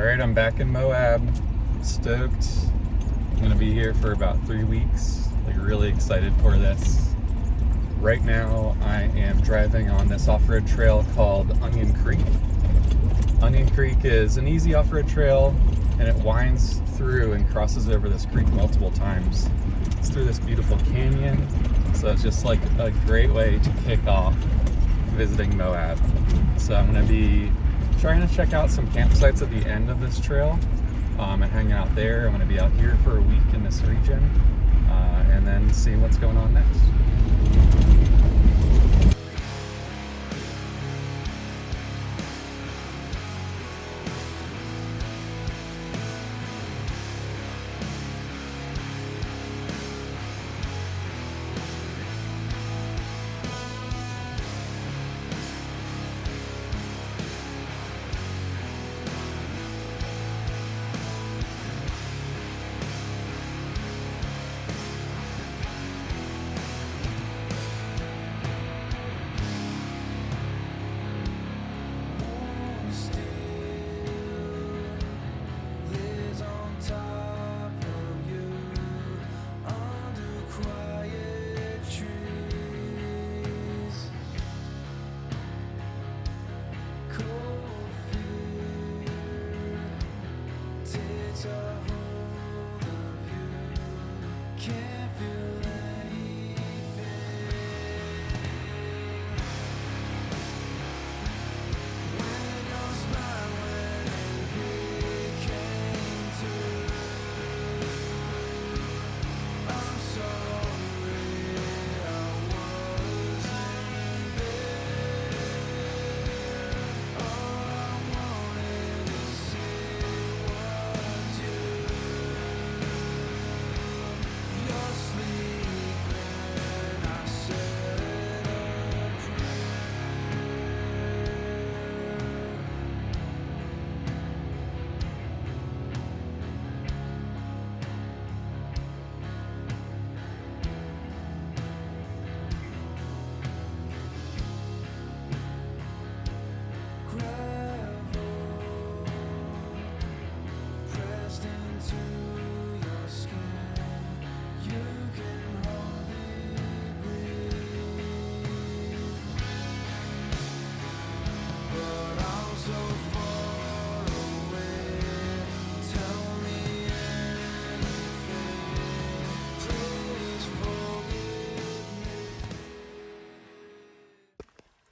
Alright, I'm back in Moab. Stoked. I'm gonna be here for about 3 weeks. Like, really excited for this. Right now, I am driving on this off-road trail called Onion Creek. Onion Creek is an easy off-road trail, and it winds through and crosses over this creek multiple times. It's through this beautiful canyon, so it's just like a great way to kick off visiting Moab. So I'm gonna be trying to check out some campsites at the end of this trail and hanging out there. I'm gonna be out here for a week in this region and then see what's going on next.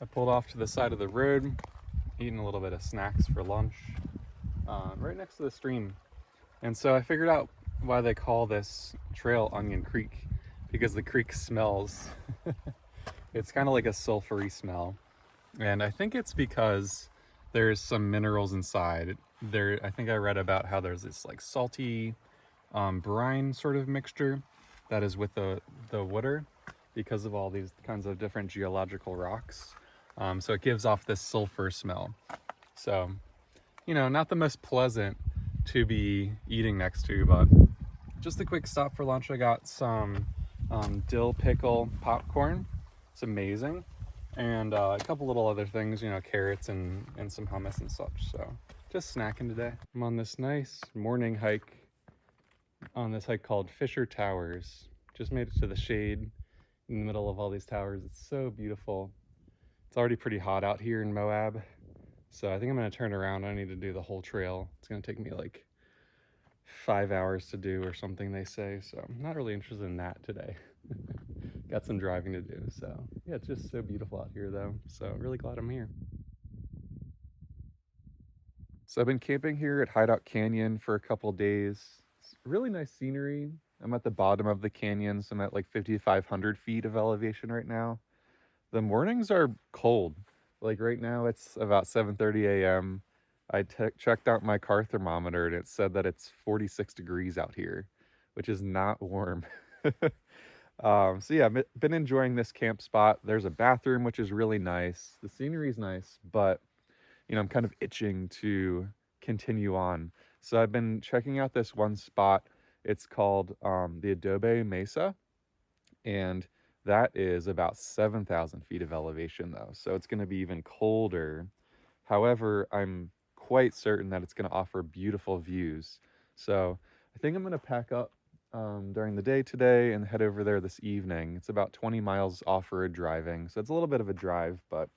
I pulled off to the side of the road, eating a little bit of snacks for lunch, right next to the stream. And so I figured out why they call this trail Onion Creek, because the creek smells. It's kind of like a sulfury smell. And I think it's because there's some minerals inside. I think I read about how there's this like salty brine sort of mixture that is with the water because of all these kinds of different geological rocks. So it gives off this sulfur smell. So, not the most pleasant to be eating next to, but just a quick stop for lunch. I got some dill pickle popcorn. It's amazing. And a couple little other things, carrots and some hummus and such. So just snacking today. I'm on this nice morning hike on this hike called Fisher Towers. Just made it to the shade in the middle of all these towers. It's so beautiful. It's already pretty hot out here in Moab, so I think I'm going to turn around. I need to do the whole trail. It's going to take me like 5 hours to do or something, they say, so I'm not really interested in that today. Got some driving to do, so yeah, it's just so beautiful out here though, so really glad I'm here. So I've been camping here at Hideout Canyon for a couple days. It's really nice scenery. I'm at the bottom of the canyon, so I'm at like 5,500 feet of elevation right now. The mornings are cold. Like right now it's about 7:30 a.m. I checked out my car thermometer and it said that it's 46 degrees out here, which is not warm. So yeah, I've been enjoying this camp spot. There's a bathroom, which is really nice. The scenery is nice, but I'm kind of itching to continue on. So I've been checking out this one spot. It's called the Adobe Mesa, and that is about 7,000 feet of elevation though. So it's going to be even colder. However, I'm quite certain that it's going to offer beautiful views. So I think I'm going to pack up during the day today and head over there this evening. It's about 20 miles off-road driving, so it's a little bit of a drive, but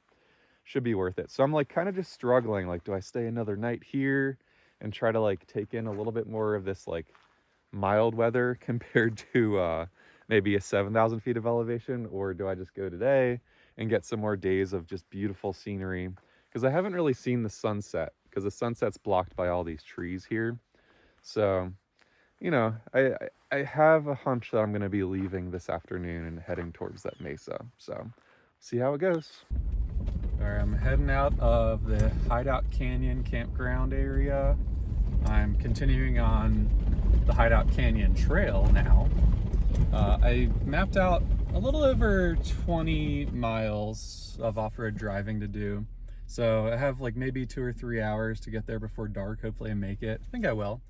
should be worth it. So I'm like kind of just struggling, like, do I stay another night here and try to like take in a little bit more of this like mild weather compared to maybe a 7,000 feet of elevation, or do I just go today and get some more days of just beautiful scenery? Because I haven't really seen the sunset, because the sunset's blocked by all these trees here. So, you know, I have a hunch that I'm going to be leaving this afternoon and heading towards that mesa. So, see how it goes. All right, I'm heading out of the Hideout Canyon campground area. I'm continuing on the Hideout Canyon Trail now. I mapped out a little over 20 miles of off-road driving to do. So I have like maybe 2 or 3 hours to get there before dark. Hopefully I make it. I think I will.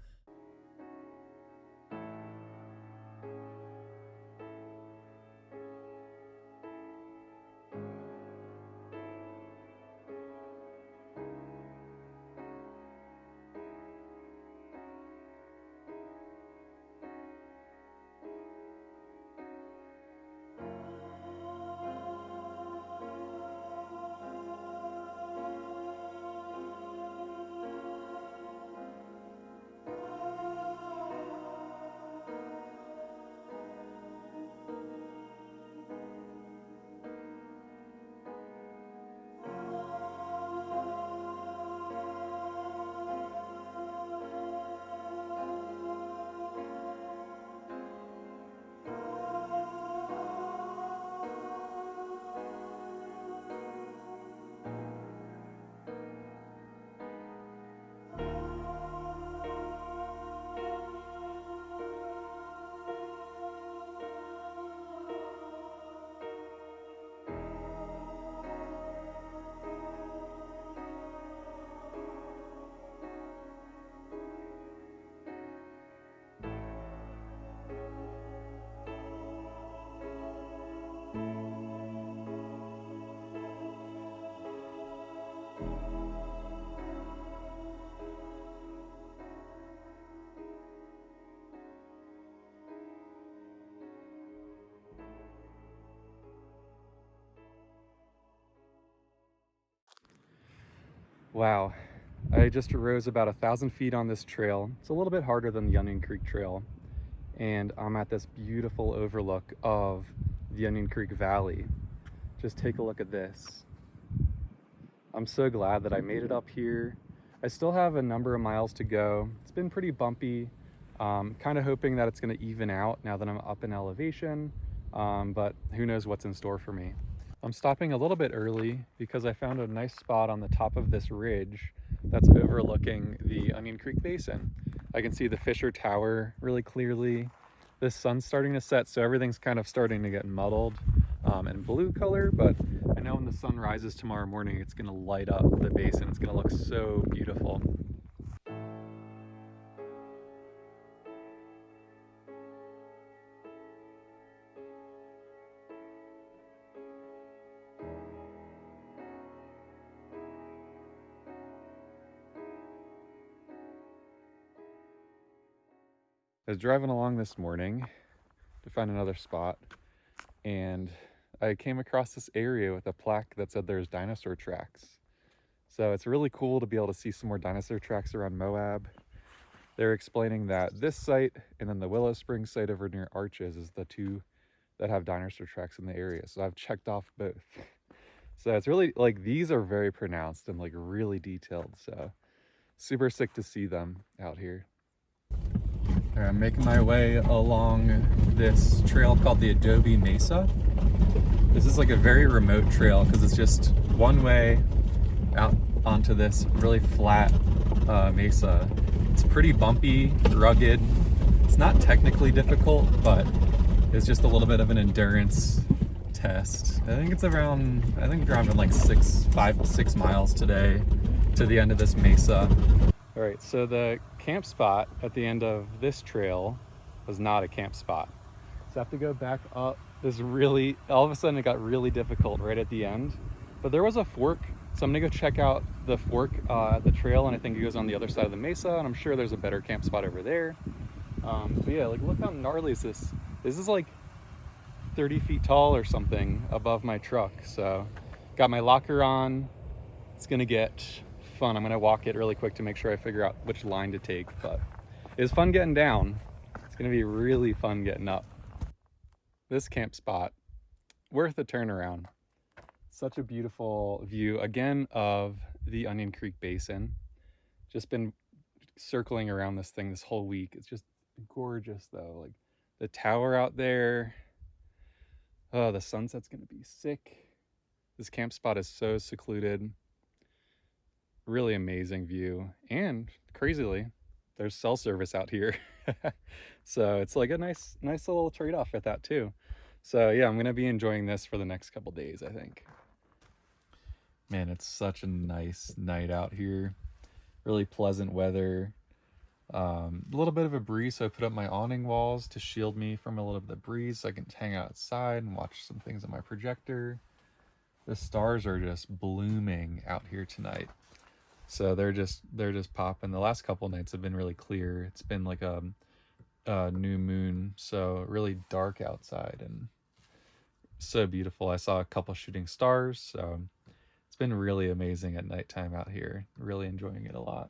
Wow, I just rose about 1,000 feet on this trail. It's a little bit harder than the Onion Creek Trail. And I'm at this beautiful overlook of the Onion Creek Valley. Just take a look at this. I'm so glad that I made it up here. I still have a number of miles to go. It's been pretty bumpy. Kind of hoping that it's gonna even out now that I'm up in elevation, but who knows what's in store for me. I'm stopping a little bit early because I found a nice spot on the top of this ridge that's overlooking the Onion Creek Basin. I can see the Fisher Tower really clearly. The sun's starting to set, so everything's kind of starting to get muddled and blue color, but I know when the sun rises tomorrow morning, it's gonna light up the basin. It's gonna look so beautiful. I was driving along this morning to find another spot, and I came across this area with a plaque that said there's dinosaur tracks. So it's really cool to be able to see some more dinosaur tracks around Moab. They're explaining that this site and then the Willow Springs site over near Arches is the two that have dinosaur tracks in the area. So I've checked off both. So it's really like these are very pronounced and like really detailed. So super sick to see them out here. All right, I'm making my way along this trail called the Adobe Mesa. This is like a very remote trail because it's just one way out onto this really flat mesa. It's pretty bumpy, rugged. It's not technically difficult, but it's just a little bit of an endurance test. I think we're driving like 6 miles today to the end of this mesa. All right, so the camp spot at the end of this trail was not a camp spot. So I have to go back up this all of a sudden it got really difficult right at the end. But there was a fork So I'm gonna go check out the fork at the trail, and I think it goes on the other side of the mesa, and I'm sure there's a better camp spot over there. But yeah, like look how gnarly is this. This is like 30 feet tall or something above my truck. So got my locker on. It's gonna get fun. I'm gonna walk it really quick to make sure I figure out which line to take, but it's fun getting down. It's gonna be really fun getting up. This camp spot, worth a turnaround. Such a beautiful view again of the Onion Creek Basin. Just been circling around this thing this whole week. It's just gorgeous though. Like the tower out there. Oh, the sunset's gonna be sick. This camp spot is so secluded. Really amazing view. And crazily, there's cell service out here. So it's like a nice little trade-off at that too. So yeah, I'm gonna be enjoying this for the next couple days, I think. Man, it's such a nice night out here. Really pleasant weather. A little bit of a breeze, so I put up my awning walls to shield me from a little bit of the breeze so I can hang outside and watch some things on my projector. The stars are just blooming out here tonight. So they're just popping. The last couple nights have been really clear. It's been like a new moon, so really dark outside and so beautiful. I saw a couple shooting stars, so it's been really amazing at nighttime out here. Really enjoying it a lot.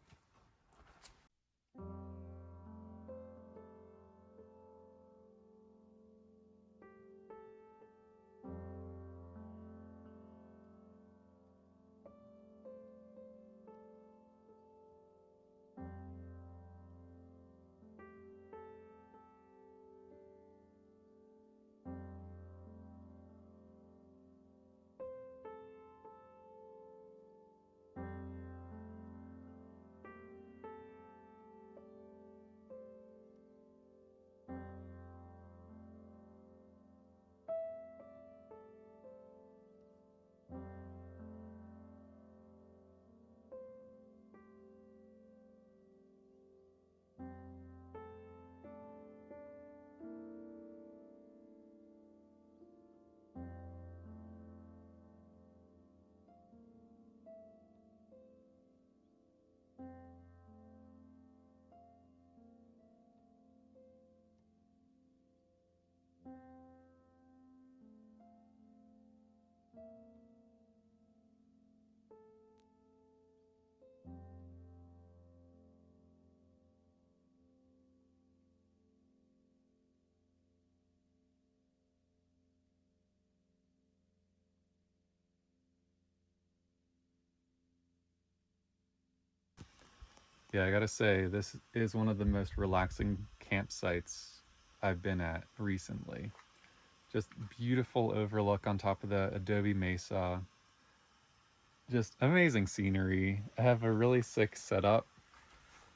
Yeah, I gotta say, this is one of the most relaxing campsites I've been at recently. Just beautiful overlook on top of the Adobe Mesa. Just amazing scenery. I have a really sick setup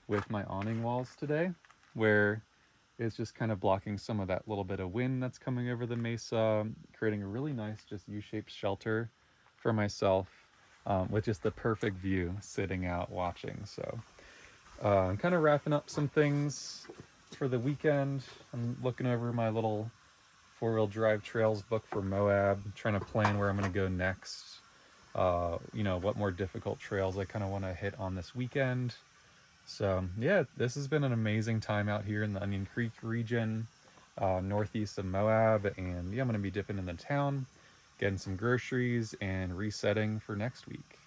with my awning walls today, where it's just kind of blocking some of that little bit of wind that's coming over the mesa, creating a really nice, just U-shaped shelter for myself, with just the perfect view sitting out watching. So I'm kind of wrapping up some things for the weekend. I'm looking over my little four-wheel drive trails book for Moab, trying to plan where I'm going to go next. What more difficult trails I kind of want to hit on this weekend. So yeah, this has been an amazing time out here in the Onion Creek region, northeast of Moab, and yeah, I'm going to be dipping in the town, getting some groceries, and resetting for next week.